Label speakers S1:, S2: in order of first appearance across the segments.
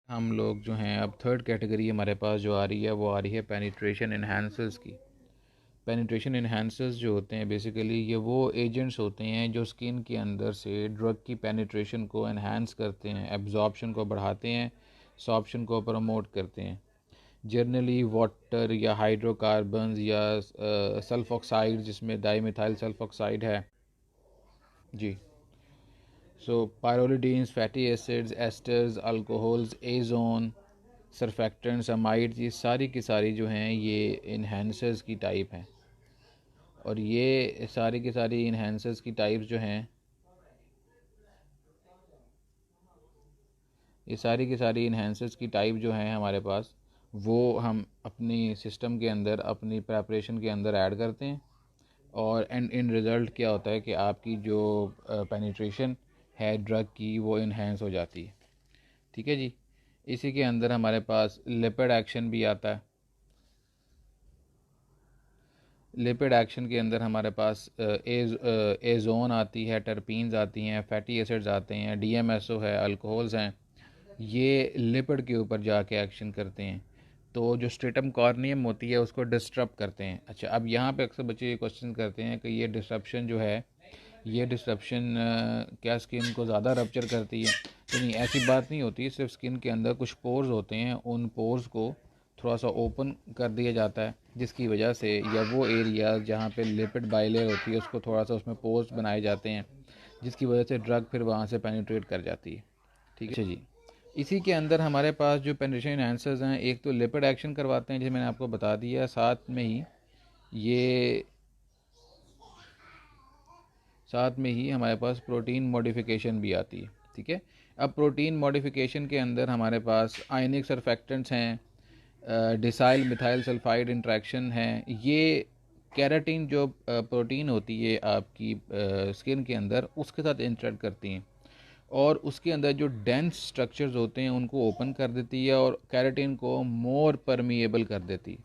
S1: हम लोग जो हैं अब थर्ड कैटेगरी हमारे पास जो आ रही है वो आ रही है पेनिट्रेशन इन्हांसर्स की। पेनिट्रेशन इन्हांसर्स जो होते हैं बेसिकली ये वो एजेंट्स होते हैं जो स्किन के अंदर से ड्रग की पेनिट्रेशन को इन्हांस करते हैं, एब्जॉर्प्शन को बढ़ाते हैं, सॉर्प्शन को प्रमोट करते हैं। जनरली वाटर या हाइड्रोकार्बन्स या सल्फ ऑक्साइड जिसमें डाईमिथाइल सल्फ ऑक्साइड है जी। So pyrrolidines, fatty acids, esters, alcohols, azone, surfactants, amides, ये सारी की सारी जो हैं ये इन्हेंसर्स की टाइप हैं। और ये सारी की सारी इन्हेंसर्स की टाइप्स जो हैं ये सारी की सारी इन्हेंसर्स की टाइप जो हैं हमारे पास वो हम अपनी सिस्टम के अंदर अपनी प्रेपरेशन के अंदर ऐड करते हैं। और एंड इन रिज़ल्ट क्या होता है कि आपकी जो पेनिट्रेशन है ड्रग की वो इन्हेंस हो जाती है। ठीक है जी। इसी के अंदर हमारे पास लिपिड एक्शन भी आता है। लिपिड एक्शन के अंदर हमारे पास एजोन आती है, टर्पीन्स आती हैं, फैटी एसिड्स आते हैं, डीएमएसओ है, अल्कोहल्स हैं। ये लिपिड के ऊपर जाके एक्शन करते हैं तो जो स्ट्रेटम कॉर्नियम होती है उसको डिस्टर्ब करते हैं। अच्छा, अब यहाँ पे अक्सर बच्चे ये क्वेश्चन करते हैं कि ये डिस्ट्रप्शन जो है ये डिस्ट्रप्शन क्या स्किन को ज़्यादा रप्चर करती है? तो नहीं, ऐसी बात नहीं होती। सिर्फ स्किन के अंदर कुछ पोर्स होते हैं, उन पोर्स को थोड़ा सा ओपन कर दिया जाता है जिसकी वजह से या वो एरिया जहाँ पे लिपिड बाइलेयर होती है उसको थोड़ा सा उसमें पोर्स बनाए जाते हैं जिसकी वजह से ड्रग फिर वहाँ से पेनिट्रेट कर जाती है। ठीक है जी। इसी के अंदर हमारे पास जो पेनिट्रेशन एनहांसर्स हैं एक तो लिपिड एक्शन करवाते हैं जैसे मैंने आपको बता दिया, ये साथ में ही हमारे पास प्रोटीन मॉडिफिकेशन भी आती है। ठीक है। अब प्रोटीन मॉडिफिकेशन के अंदर हमारे पास आयनिक सरफेक्टेंट्स हैं, डिसाइल मिथाइल सल्फाइड इंट्रैक्शन है। ये कैराटीन जो प्रोटीन होती है आपकी स्किन के अंदर उसके साथ इंटरेक्ट करती हैं और उसके अंदर जो डेंस स्ट्रक्चर्स होते हैं उनको ओपन कर देती है और कैराटीन को मोर परमिएबल कर देती है।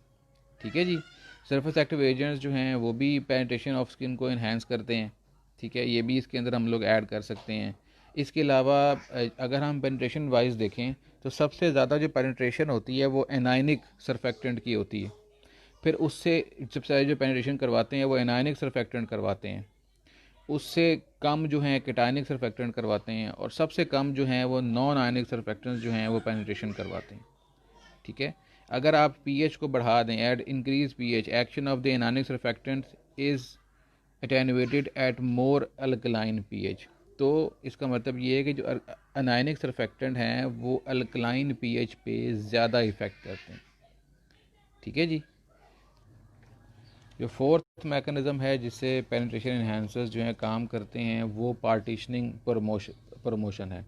S1: ठीक है जी। सरफेस एक्टिव एजेंट्स जो हैं वो भी पेनिट्रेशन ऑफ स्किन को इन्हेंस करते हैं। ठीक है, ये भी इसके अंदर हम लोग ऐड कर सकते हैं। इसके अलावा अगर हम पेनिट्रेशन वाइज देखें तो सबसे ज़्यादा जो पेनिट्रेशन होती है वो एनाइनिक सरफेक्टेंट की होती है। फिर उससे सबसे ज़्यादा जो पेनिट्रेशन करवाते हैं वो एनाइनिक सरफेक्टेंट करवाते हैं। उससे कम जो हैं केटाइनिक सरफेक्टेंट करवाते हैं और सबसे कम जो हैं वो नॉन आयनिक सरफेक्टेंट्स जो हैं वो पेनिट्रेशन करवाते हैं। ठीक है। अगर आप पीएच को बढ़ा दें, and increase pH, action of the anionic surfactants is attenuated at more alkaline pH. तो इसका मतलब ये है कि जो अनायनिक सरफेक्टेंट हैं वो अल्कलाइन पीएच पे ज़्यादा इफ़ेक्ट करते हैं। ठीक है जी। जो फोर्थ मैकेनिज़्म है जिससे पेनिट्रेशन इन्हांसर्स जो हैं काम करते हैं वो पार्टीशनिंग प्रमोशन है।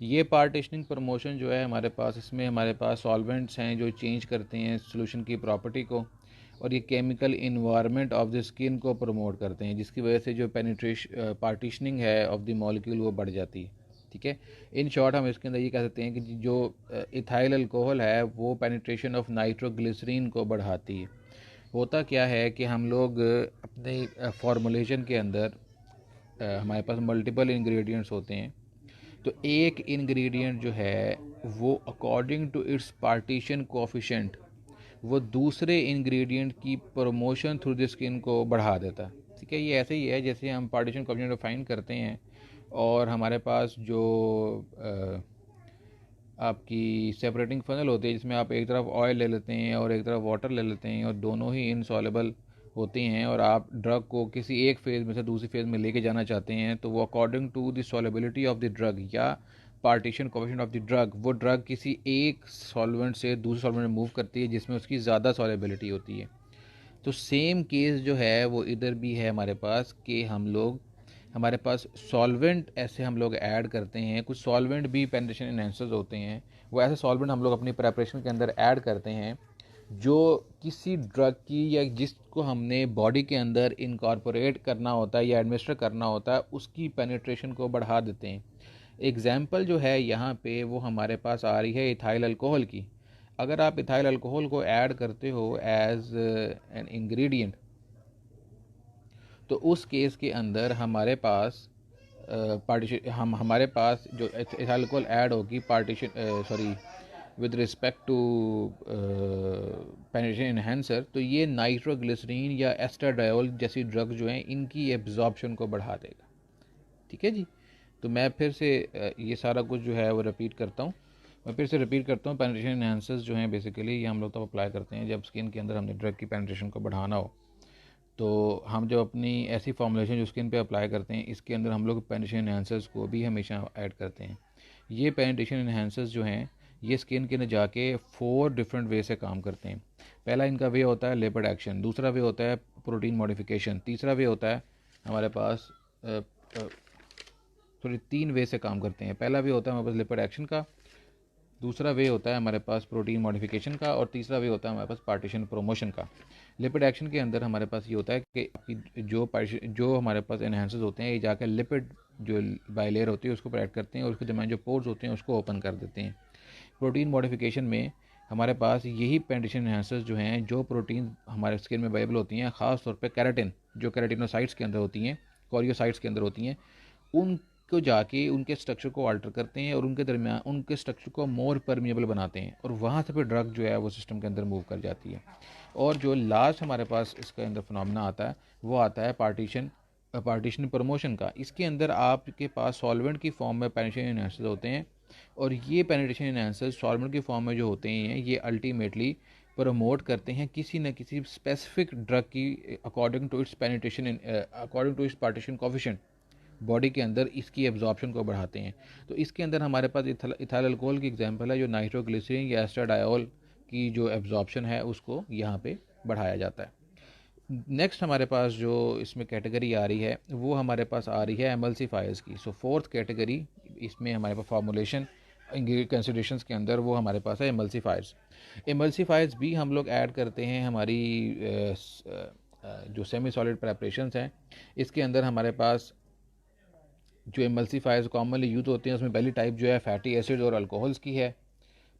S1: ये पार्टीशनिंग प्रमोशन जो है हमारे पास, इसमें हमारे पास सॉल्वेंट्स हैं जो चेंज करते हैं सोल्यूशन की प्रॉपर्टी को और ये chemical environment of the skin को प्रमोट करते हैं जिसकी वजह से जो पेनिट्रेशन पार्टीशनिंग है ऑफ द मॉलिक्यूल वो बढ़ जाती है। ठीक है। इन शॉर्ट हम इसके अंदर ये कह सकते हैं कि जो इथाइल अल्कोहल है वो पेनिट्रेशन ऑफ नाइट्रोग्लिसरीन को बढ़ाती है। होता क्या है कि हम लोग अपने फॉर्मुलेशन के अंदर हमारे पास मल्टीपल इंग्रेडिएंट्स होते हैं तो एक इंग्रेडिएंट जो है वो according to its partition coefficient वो दूसरे इंग्रेडिएंट की प्रमोशन थ्रू द स्किन को बढ़ा देता है। ठीक है। ये ऐसे ही है जैसे हम पार्टीशन कोफिशेंट डिफाइन करते हैं और हमारे पास जो आपकी सेपरेटिंग फनल होती है जिसमें आप एक तरफ ऑयल ले लेते हैं और एक तरफ वाटर ले लेते हैं और दोनों ही इनसॉलेबल होते हैं और आप ड्रग को किसी एक फेज़ में से दूसरी फेज़ में लेके जाना चाहते हैं तो वो according to the solubility of the drug या partition coefficient of the drug वो ड्रग किसी एक सॉल्वेंट से दूसरे सॉल्वेंट में मूव करती है जिसमें उसकी ज़्यादा सॉलेबिलिटी होती है। तो सेम केस जो है वो इधर भी है हमारे पास कि हमारे पास सॉल्वेंट ऐसे हम लोग ऐड करते हैं। कुछ सॉल्वेंट भी पेनिट्रेशन एनहांसर्स होते हैं, वो ऐसे सॉल्वेंट हम लोग अपनी प्रेपरेशन के अंदर ऐड करते हैं जो किसी ड्रग की या जिसको हमने बॉडी के अंदर इनकॉर्पोरेट करना होता है या एडमिनिस्टर करना होता है उसकी पेनिट्रेशन को बढ़ा देते हैं। एग्जाम्पल जो है यहाँ पे वो हमारे पास आ रही है इथाइल अल्कोहल की। अगर आप इथाइल अल्कोहल को ऐड करते हो एज एन इंग्रेडिएंट तो उस केस के अंदर हमारे पास पार्टीशन हमारे पास जो इथाइल अल्कोहल ऐड होगी with respect to penetration enhancer, तो ये नाइट्रोग्लिसरीन या एस्ट्राडायोल जैसी ड्रग जो हैं इनकी एब्जॉर्प्शन को बढ़ा देगा। ठीक है जी। तो मैं फिर से ये सारा कुछ जो है वो रिपीट करता हूँ। पेनिट्रेशन इन्हेंसर्स जो हैं बेसिकली ये हम लोग तब अप्लाई करते हैं जब स्किन के अंदर हमने ड्रग की पेनिट्रेशन को बढ़ाना हो। तो हम जब अपनी ऐसी फॉर्मुलेशन जो स्किन पे अप्लाई करते हैं इसके अंदर हम लोग पेनिट्रेशन इन्हेंसर्स को भी हमेशा ऐड करते हैं। ये पेनिट्रेशन इन्हेंसर्स जो हैं ये स्किन के अंदर जाके 4 डिफरेंट वे से काम करते हैं। पहला इनका वे होता है लिपिड एक्शन, दूसरा वे होता है प्रोटीन मॉडिफिकेशन, तीसरा वे होता है हमारे पास 3 वे से काम करते हैं। पहला वे होता है हमारे पास लिपिड एक्शन का, दूसरा वे होता है हमारे पास प्रोटीन मॉडिफिकेशन का, और तीसरा वे होता है हमारे पास पार्टीशन प्रमोशन का। लिपिड एक्शन के अंदर हमारे पास ये होता है कि आपकी जो हमारे पास एनहेंसर्स होते हैं ये जाकर लिपिड जो बाइलेयर होती है उसको प्रोटेक्ट करते हैं और उसके दरमियान जो पोर्स होते हैं उसको ओपन कर देते हैं। प्रोटीन मॉडिफिकेशन में हमारे पास यही पेनिट्रेशन एनहांसर्स जो हैं जो प्रोटीन हमारे स्किन में अवेलेबल होती हैं, ख़ास तौर पे केराटिन जो केराटिनोसाइट्स के अंदर होती हैं, कोरियोसाइट्स के अंदर होती हैं, उनको जाके उनके स्ट्रक्चर को अल्टर करते हैं और उनके दरमियान उनके स्ट्रक्चर को मोर परमिएबल बनाते हैं और वहाँ से फिर ड्रग जो है वो सिस्टम के अंदर मूव कर जाती है। और जो लास्ट हमारे पास इसके अंदर फिनोमेना आता है वो आता है पार्टीशन प्रमोशन का। इसके अंदर आपके पास सॉल्वेंट की फॉर्म में पेनिट्रेशन एनहांसर्स होते हैं और ये पेनिट्रेशन एनहांसर्स सॉल्वेंट की फॉर्म में जो होते हैं ये अल्टीमेटली प्रमोट करते हैं किसी न किसी स्पेसिफिक ड्रग की according to its partition coefficient body के अंदर इसकी एब्जॉर्प्शन को बढ़ाते हैं। तो इसके अंदर हमारे पास इथाइल अल्कोहल की एग्जांपल है जो नाइट्रोग्लिसरीन या एस्ट्राडायोल की जो एब्जॉर्प्शन है उसको यहाँ पे बढ़ाया जाता है। नेक्स्ट हमारे पास जो इसमें कैटेगरी आ रही है वो हमारे पास आ रही है एमल्सीफायर्स की। सो फोर्थ कैटेगरी इसमें हमारे पास फॉर्मुलेशन कंसिडरेशंस के अंदर वो हमारे पास है एमल्सीफायर्स भी हम लोग ऐड करते हैं हमारी जो सेमी सॉलिड प्रेपरेशंस हैं। इसके अंदर हमारे पास जो एमल्सीफायर्स कॉमनली यूज होते हैं उसमें पहली टाइप जो है फैटी एसिड और अल्कोहल्स की है।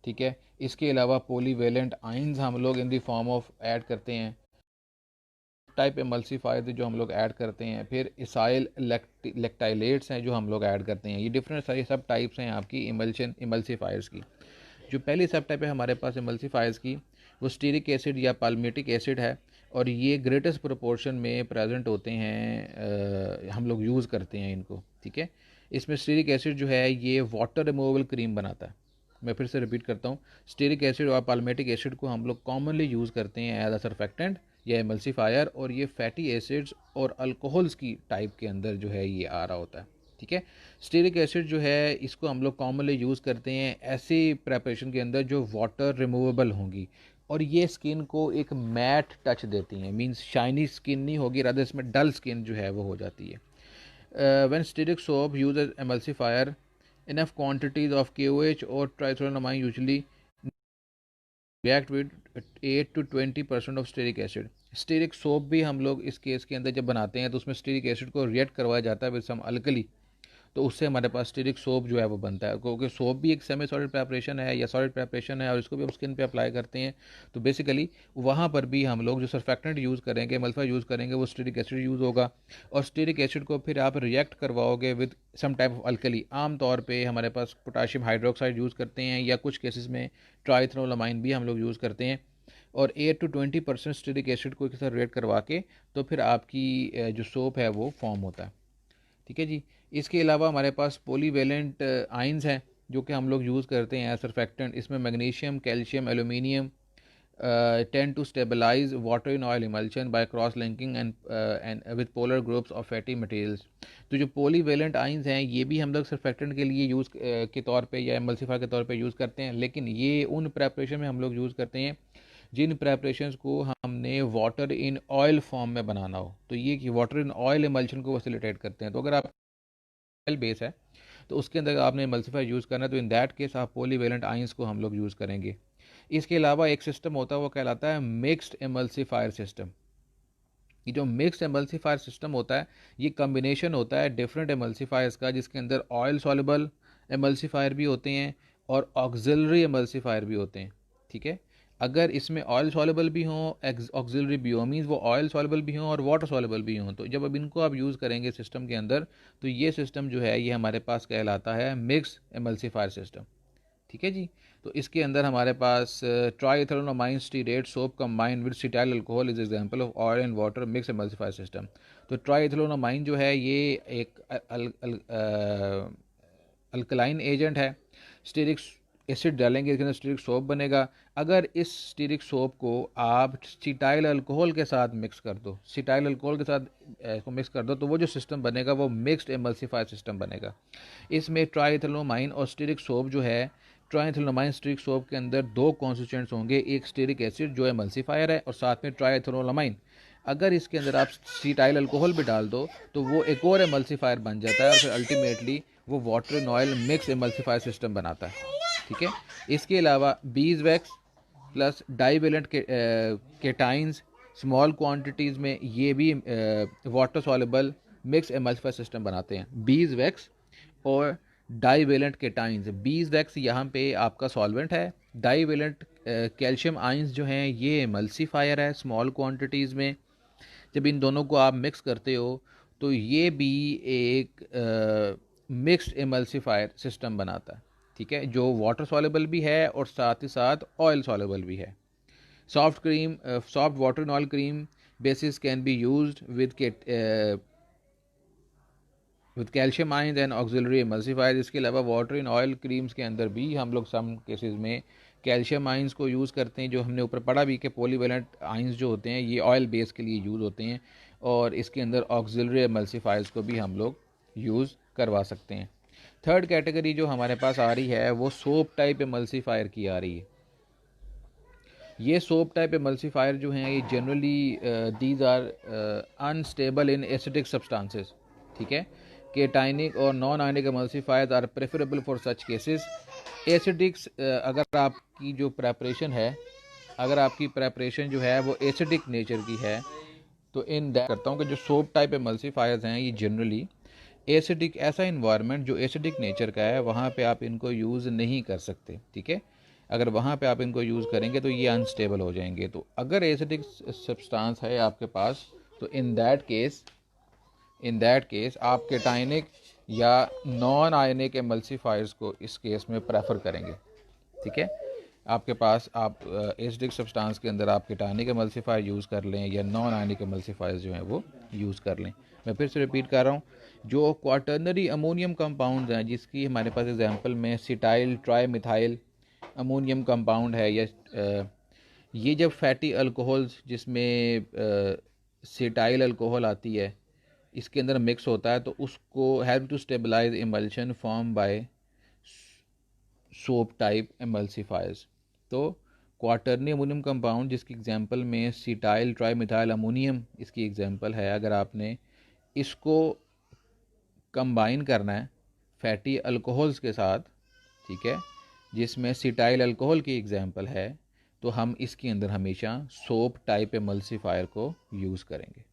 S1: ठीक है, इसके अलावा पॉलीवेलेंट आइंस हम लोग in the form of add करते हैं। टाइप एमल्सीफायर जो हम लोग ऐड करते हैं, फिर इसाइल लेक्टाइलेट्स हैं जो हम लोग ऐड करते हैं। ये डिफरेंट सारी सब टाइप्स हैं आपकी एमल्सीफायर्स की। जो पहली सब टाइप है हमारे पास एमल्सीफायर्स की वो स्टीरिक एसिड या पाल्मेटिक एसिड है और ये ग्रेटेस्ट प्रोपोर्शन में प्रेजेंट होते हैं, हम लोग यूज़ करते हैं इनको। ठीक है, इसमें स्टीरिक एसिड जो है ये वाटर रिमूवेबल क्रीम बनाता है। मैं फिर से रिपीट करता हूँ, स्टीरिक एसिड और पाल्मेटिक एसिड को हम लोग कॉमनली यूज़ करते हैं एज अ सरफेक्टेंट या एमल्सीफायर, और ये फैटी एसिड्स और अल्कोहल्स की टाइप के अंदर जो है ये आ रहा होता है। ठीक है, स्टीरिक एसिड जो है इसको हम लोग कॉमनली यूज़ करते हैं ऐसी प्रेपरेशन के अंदर जो वाटर रिमूवेबल होंगी और ये स्किन को एक मैट टच देती हैं, मींस शाइनी स्किन नहीं होगी, रादर इसमें डल स्किन जो है वो हो जाती है। When stearic soap use as emulsifier enough quantities of KOH or triethylonamine usually react with 8 to 20% of stearic acid। Stearic soap भी हम लोग इस केस के अंदर जब बनाते हैं तो उसमें स्टीरिक एसिड को रिएक्ट करवाया जाता है विद सम अल्कली, तो उससे हमारे पास स्टीरिक सोप जो है वो बनता है। क्योंकि सोप भी एक सेमी सॉलिड प्रेपरेशन है या सॉलिड प्रेपरेशन है और इसको भी हम स्किन पे अप्लाई करते हैं, तो बेसिकली वहाँ पर भी हम लोग जो सर्फेक्टेंट यूज़ करेंगे, एमल्सीफायर यूज़ करेंगे, वो स्टीरिक एसिड यूज़ होगा और स्टीरिक एसिड को फिर आप रिएक्ट करवाओगे with some type of alkali. आमतौर पर हमारे पास पोटाशियम हाइड्रोक्साइड यूज़ करते हैं या कुछ केसेस में ट्राइथ्रोलामाइन भी हम लोग यूज़ करते हैं और 8 to 20% स्टीरिक एसिड को एक साथ रिएक्ट करवा के तो फिर आपकी जो सोप है वो फॉर्म होता है। ठीक है जी। इसके अलावा हमारे पास पॉलीवेलेंट आइंस हैं जो कि हम लोग यूज़ करते हैं एज सर्फेक्टेंट। इसमें magnesium, calcium, aluminium tend to stabilize water in oil emulsion by cross linking and with polar groups of fatty materials. तो जो पॉलीवेलेंट आइंस हैं ये भी हम लोग सर्फेक्टेंट के लिए यूज़ के तौर पे या एमल्सीफायर के तौर पे यूज़ करते हैं, लेकिन ये उन प्रेपरेशन में हम लोग यूज़ करते हैं जिन प्रेपरेशंस को हमने वाटर इन ऑयल फॉर्म में बनाना हो। तो ये कि वाटर इन ऑयल एमल्शन को फैसिलिटेट करते हैं। तो अगर आप ऑयल बेस है तो उसके अंदर आपने एमल्सीफायर यूज़ करना है तो इन दैट केस आप पॉलीवेलेंट आइंस को हम लोग यूज़ करेंगे। इसके अलावा एक सिस्टम होता है वो कहलाता है मिक्स्ड एमल्सीफायर सिस्टम। ये जो मिक्स्ड एमल्सीफायर सिस्टम होता है ये कम्बिनेशन होता है डिफरेंट एमल्सीफायर्स का, जिसके अंदर ऑयल सॉल्युबल एमल्सीफायर भी होते हैं और ऑक्सिलरी एमल्सीफायर भी होते हैं। ठीक है, अगर इसमें ऑयल सॉल्युबल भी हों, ऑक्सिलरी भी हो, मीन्स वो ऑयल सॉल्युबल भी हों और वाटर सॉल्युबल भी हों, तो जब अब इनको आप यूज़ करेंगे सिस्टम के अंदर, तो ये सिस्टम जो है ये हमारे पास कहलाता है मिक्स एमल्सीफायर सिस्टम। ठीक है जी। तो इसके अंदर हमारे पास triethanolamine stearate soap combined with cetyl alcohol is example of oil and water mix emulsifier system. तो ट्राइएथेनोलामाइन जो है ये एक अल्कलाइन एजेंट है। स्टीरिक एसिड डालेंगे इसके अंदर स्टीरिक सोप बनेगा। अगर इस स्टीरिक सोप को आप सिटाइल अल्कोहल के साथ मिक्स कर दो, सिटाइल अल्कोहल के साथ इसको मिक्स कर दो, तो वो जो सिस्टम बनेगा वो मिक्स्ड एमल्सीफायर सिस्टम बनेगा। इसमें ट्राइएथेनोलामाइन और स्टीरिक सोप जो है, ट्राइएथेनोलामाइन स्टीरिक सोप के अंदर दो कॉन्स्टिट्यूएंट्स होंगे, एक स्टीरिक एसिड जो एमल्सीफायर है और साथ में ट्राइएथेनोलामाइन। अगर इसके अंदर आप सीटाइल अल्कोहल भी डाल दो तो वो एक और एमल्सीफायर बन जाता है और फिर अल्टीमेटली वो water and oil mix emulsifier system बनाता है। ठीक है। इसके अलावा beeswax plus divalent cations small quantities में ये भी water soluble mix emulsifier system बनाते हैं। बीज वैक्स और डाईवेलेंट केटाइंस, बीज वैक्स यहाँ पे आपका सॉल्वेंट है, डाईवेलेंट कैल्शियम आइंस जो हैं ये एमल्सीफायर है स्मॉल क्वांटिटीज़ में। जब इन दोनों को आप मिक्स करते हो तो ये भी एक मिक्स्ड एमल्सीफायर सिस्टम बनाता है। ठीक है, जो वाटर सॉल्युबल भी है और साथ ही साथ ऑयल सॉल्युबल भी है। Soft cream, soft water and oil cream basis can be used with calcium ions and auxiliary emulsifier. इसके अलावा वाटर इन ऑयल क्रीम्स के अंदर भी हम लोग सम केसेस में कैल्शियम आइंस को यूज़ करते हैं, जो हमने ऊपर पढ़ा भी कि पॉलीवेलेंट आइंस जो होते हैं ये ऑयल बेस के लिए यूज़ होते हैं, और इसके अंदर ऑक्सिलरी एमल्सीफायर्स को भी हम लोग यूज़ करवा सकते हैं। थर्ड कैटेगरी जो हमारे पास आ रही है वो सोप टाइप एमल्सीफायर की आ रही है। ये सोप टाइप एमल्सीफायर जो हैं ये generally these are unstable in acidic substances. ठीक है, केटाइनिक और non ionic emulsifiers are preferable for such cases. Acidics, अगर आपकी जो प्रेपरेशन है, अगर आपकी प्रेपरेशन जो है वो एसिडिक नेचर की है, तो इन दैट करता हूँ कि जो सोप टाइप एमल्सीफायर्स हैं ये जनरली एसिडिक, ऐसा इन्वायरमेंट जो एसिडिक नेचर का है वहाँ पे आप इनको यूज़ नहीं कर सकते। ठीक है, अगर वहाँ पे आप इनको यूज़ करेंगे तो ये अनस्टेबल हो जाएंगे। तो अगर एसिडिक सब्सटेंस है आपके पास तो इन दैट केस आप केटाइनिक या नॉन आयनिक एमल्सीफायर्स को इस केस में प्रेफर करेंगे। ठीक है, आपके पास आप एसिडिक सब्सटेंस के अंदर आप केटाइनिक एमल्सीफायर यूज़ कर लें या नॉन आयनिक एमल्सीफायर्स जो हैं वो यूज़ कर लें। मैं फिर से रिपीट कर रहा हूँ, जो क्वाटर्नरी अमोनियम कंपाउंड्स हैं जिसकी हमारे पास एग्जांपल में सिटाइल ट्राईमिथाइल अमोनियम कंपाउंड है, या ये जब फैटी अल्कोहल्स जिसमें सिटाइल अल्कोहल आती है इसके अंदर मिक्स होता है, तो उसको help to stabilize emulsion form by soap type emulsifiers. तो क्वाटर्नी अमोनियम कंपाउंड जिसकी एग्जांपल में सिटाइल ट्राईमिथाइल अमोनियम इसकी एग्जांपल है, अगर आपने इसको कंबाइन करना है फैटी अल्कोहल्स के साथ, ठीक है, जिसमें सिटाइल अल्कोहल की एग्जांपल है, तो हम इसके अंदर हमेशा सोप टाइप एमल्सीफायर को यूज़ करेंगे।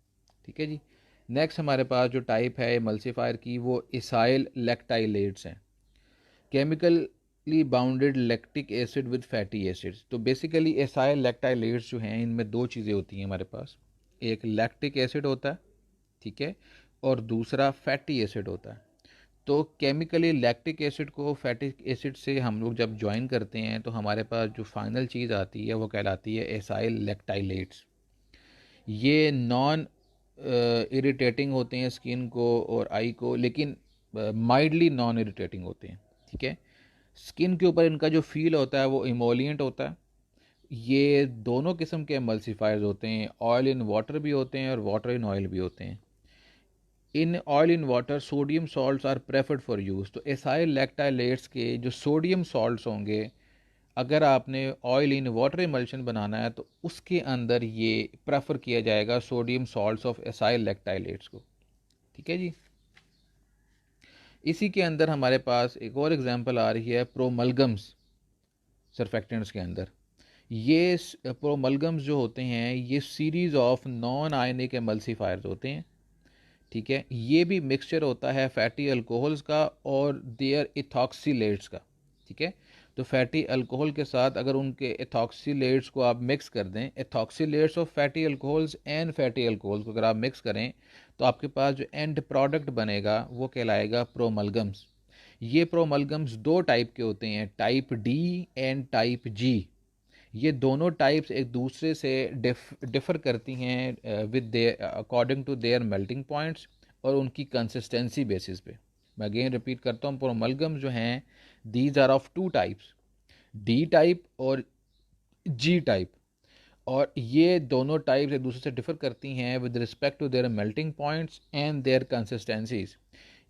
S1: ठीक है जी। नेक्स्ट हमारे पास जो टाइप है एमल्सीफायर की वो इसाइल लैक्टाइलेट्स हैं, chemically bounded lactic acid with fatty acids. तो बेसिकली एसाइल लैक्टाइलेट्स जो हैं इनमें दो चीज़ें होती हैं हमारे पास, एक लैक्टिक एसिड होता है, ठीक है, और दूसरा फैटी एसिड होता है। तो केमिकली लैक्टिक एसिड को फैटी एसिड से हम लोग जब ज्वाइन करते हैं तो हमारे पास जो फाइनल चीज़ आती है वो कहलाती है एसाइल लैक्टाइलेट्स। ये नॉन इरिटेटिंग होते हैं स्किन को और आई को, लेकिन माइल्डली नॉन इरिटेटिंग होते हैं। ठीक है, स्किन के ऊपर इनका जो फील होता है वो इमोलिएंट होता है। ये दोनों किस्म के एमल्सीफायर्स होते हैं, ऑयल इन वाटर भी होते हैं और वाटर इन ऑयल भी होते हैं। In oil in water sodium salts are preferred for use. तो एसाइल लैक्टाइलेट्स के जो सोडियम सॉल्ट्स होंगे, अगर आपने ऑयल इन वाटर इमल्शन बनाना है तो उसके अंदर ये प्रेफर किया जाएगा sodium salts of acyl lactylates को। ठीक है जी। इसी के अंदर हमारे पास एक और एग्जांपल आ रही है प्रोमलगम्स सरफेक्टेंट्स के अंदर। ये प्रोमलगम्स जो होते हैं ये सीरीज़ ऑफ नॉन आयनिक एमल्सीफायर्स होते हैं। ठीक है, ये भी मिक्सचर होता है फैटी अल्कोहल्स का और देयर इथॉक्सीलेट्स का। ठीक है, तो फैटी अल्कोहल के साथ अगर उनके एथॉक्सीलेट्स को आप मिक्स कर दें, ethoxylates of fatty alcohols and fatty alcohols को अगर आप मिक्स करें तो आपके पास जो एंड प्रोडक्ट बनेगा वो कहलाएगा प्रोमलगम्स। ये प्रोमलगम्स दो टाइप के होते हैं, type D and type G. ये दोनों टाइप्स एक दूसरे से डिफ़र करती हैं with the according to their melting points और उनकी कंसिस्टेंसी बेसिस पे। मैं अगेन रिपीट करता हूँ, प्रोमलगम जो हैं these are of two types, D type और जी टाइप, और ये दोनों टाइप्स एक दूसरे से डिफ़र करती हैं with respect to their melting points and their consistencies.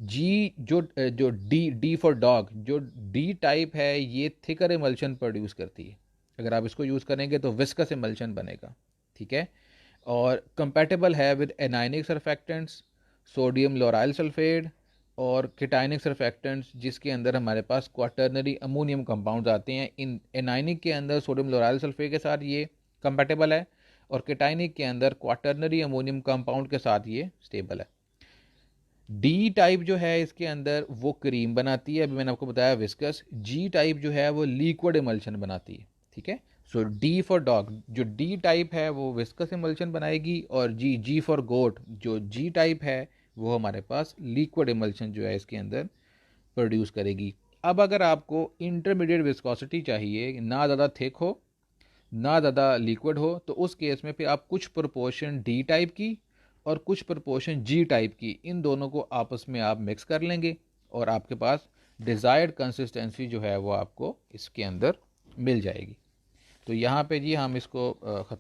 S1: जी जो डी फॉर डॉग, जो डी टाइप है ये थिकर एमल्शन प्रोड्यूस करती है। अगर आप इसको यूज़ करेंगे तो विस्कस एमल्शन बनेगा, ठीक है। और कंपैटिबल है with anionic surfactants, sodium लोराइल sulphate और केटाइनिक सरफेक्टेंट्स जिसके अंदर हमारे पास क्वाटर्नरी अमोनियम कंपाउंड्स आते हैं। इन एनाइनिक के अंदर सोडियम लोराइल सल्फेट के साथ ये कंपैटिबल है और केटाइनिक के अंदर क्वाटर्नरी अमोनियम कंपाउंड के साथ ये स्टेबल है। डी टाइप जो है इसके अंदर वो क्रीम बनाती है, अभी मैंने आपको बताया विस्कस। जी टाइप जो है वो लिक्विड इमल्शन बनाती है, ठीक है। सो डी फॉर डॉग, जो डी टाइप है वो विस्कस इमल्शन बनाएगी, और जी फॉर गोट जो जी टाइप है वो हमारे पास लिक्विड इमल्शन जो है इसके अंदर प्रोड्यूस करेगी। अब अगर आपको इंटरमीडिएट विस्कोसिटी चाहिए, ना ज़्यादा थिक हो ना ज़्यादा लिक्विड हो, तो उस केस में फिर आप कुछ प्रोपोर्शन डी टाइप की और कुछ प्रोपोर्शन जी टाइप की, इन दोनों को आपस में आप मिक्स कर लेंगे और आपके पास डिज़ायर्ड कंसिस्टेंसी जो है वो आपको इसके अंदर मिल जाएगी। तो यहाँ पे जी हम इसको ख़त्म